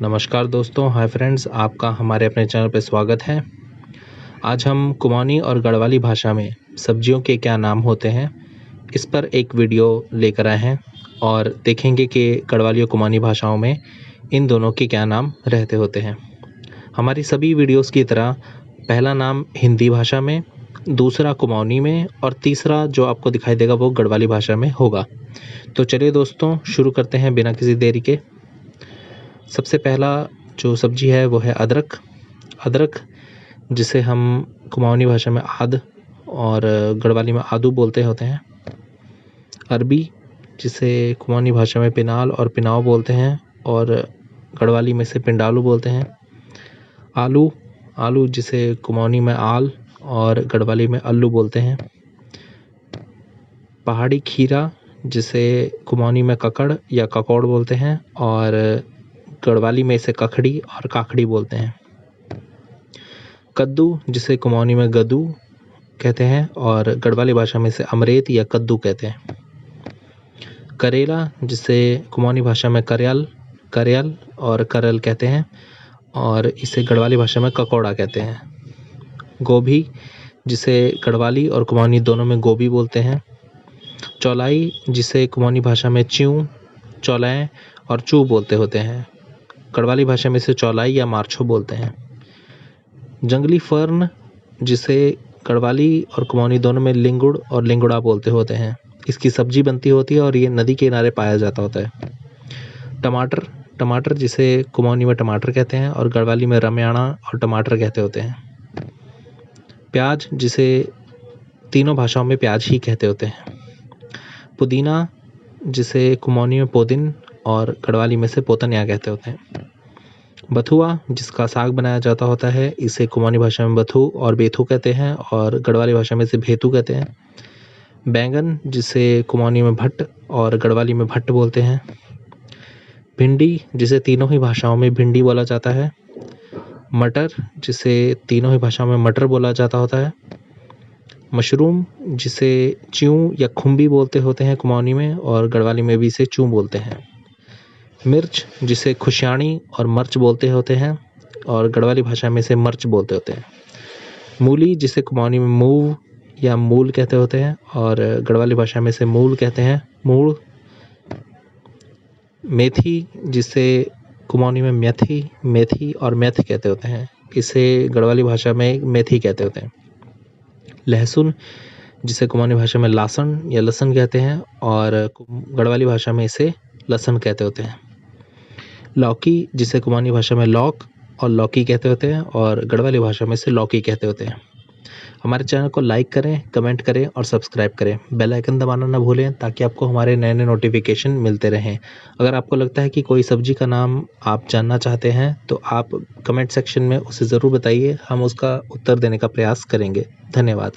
नमस्कार दोस्तों, hi friends, आपका हमारे अपने चैनल पर स्वागत है। आज हम कुमाऊनी और गढ़वाली भाषा में सब्जियों के क्या नाम होते हैं, इस पर एक वीडियो लेकर आए हैं और देखेंगे कि गढ़वाली और कुमाऊनी भाषाओं में इन दोनों के क्या नाम रहते होते हैं। हमारी सभी वीडियोस की तरह पहला नाम हिंदी भाषा में, दूसरा कुमाऊनी में और तीसरा जो आपको दिखाई देगा वो गढ़वाली भाषा में होगा। तो चलिए दोस्तों, शुरू करते हैं बिना किसी देरी के। सबसे पहला जो सब्जी है वो है अदरक। अदरक जिसे हम कुमाऊनी भाषा में आद और गढ़वाली में आदू बोलते होते हैं। अरबी जिसे कुमाऊनी भाषा में पिनाल और पिनाव बोलते हैं और गढ़वाली में से पिंडालू बोलते हैं। आलू आलू जिसे कुमाऊनी में आल और गढ़वाली में अल्लू बोलते हैं। पहाड़ी खीरा जिसे कुमाऊनी में ककड़ या ककौड़ बोलते हैं और गढ़वाली में इसे कखड़ी और काखड़ी बोलते हैं। कद्दू जिसे कुमाऊनी में गद्दू कहते हैं और गढ़वाली भाषा में इसे अमरेत या कद्दू कहते हैं। करेला जिसे कुमाऊनी भाषा में करेल और करल कहते हैं और इसे गढ़वाली भाषा में ककौड़ा कहते हैं। गोभी जिसे गढ़वाली और कुमाऊनी दोनों में गोभी बोलते हैं। चौलाई जिसे कुमाऊनी भाषा में च्यूं, चौलाएं और चू बोलते होते हैं। गढ़वाली भाषा में इसे चौलाई या मारछो बोलते हैं। जंगली फर्न जिसे गढ़वाली और कुमाऊनी दोनों में लिंगुड़ और लिंगुड़ा बोलते होते हैं। इसकी सब्जी बनती होती है और ये नदी के किनारे पाया जाता होता है। टमाटर जिसे कुमाऊनी में टमाटर कहते हैं और गढ़वाली में रमयाना और टमाटर कहते होते हैं। प्याज जिसे तीनों भाषाओं में प्याज ही कहते होते हैं। पुदीना जिसे कुमाऊनी में पोदिन और गढ़वाली में से पोतनिया कहते होते हैं। बथुआ जिसका साग बनाया जाता होता है, इसे कुमाऊनी भाषा में बथू और बेथू कहते हैं और गढ़वाली भाषा में इसे भेतू कहते हैं। बैंगन जिसे कुमाऊनी में भट्ट और गढ़वाली में भट्ट बोलते हैं। भिंडी जिसे तीनों ही भाषाओं में भिंडी बोला जाता है। मटर जिसे तीनों ही भाषाओं में मटर बोला जाता होता है। मशरूम जिसे च्यूं या खुम्बी बोलते होते हैं कुमाऊनी में और गढ़वाली में भी इसे चूं बोलते हैं। मिर्च जिसे खुशियाणी और मर्च बोलते होते हैं और गढ़वाली भाषा में इसे मर्च बोलते होते हैं। मूली जिसे कुमाऊनी में मूव या मूल कहते होते हैं और गढ़वाली भाषा में इसे मूल कहते हैं, मूल। मेथी जिसे कुमाऊनी में मेथी और मेथ कहते होते हैं, इसे गढ़वाली भाषा में मेथी कहते होते हैं। लहसुन जिसे कुमाऊनी भाषा में लासन या लसन कहते हैं और गढ़वाली भाषा में इसे लसन कहते होते हैं। लौकी जिसे कुमाऊनी भाषा में लौक और लौकी कहते होते हैं और गढ़वाली भाषा में इसे लौकी कहते होते हैं। हमारे चैनल को लाइक करें, कमेंट करें और सब्सक्राइब करें। बेल आइकन दबाना ना भूलें ताकि आपको हमारे नए नए नोटिफिकेशन मिलते रहें। अगर आपको लगता है कि कोई सब्जी का नाम आप जानना चाहते हैं तो आप कमेंट सेक्शन में उसे ज़रूर बताइए, हम उसका उत्तर देने का प्रयास करेंगे। धन्यवाद।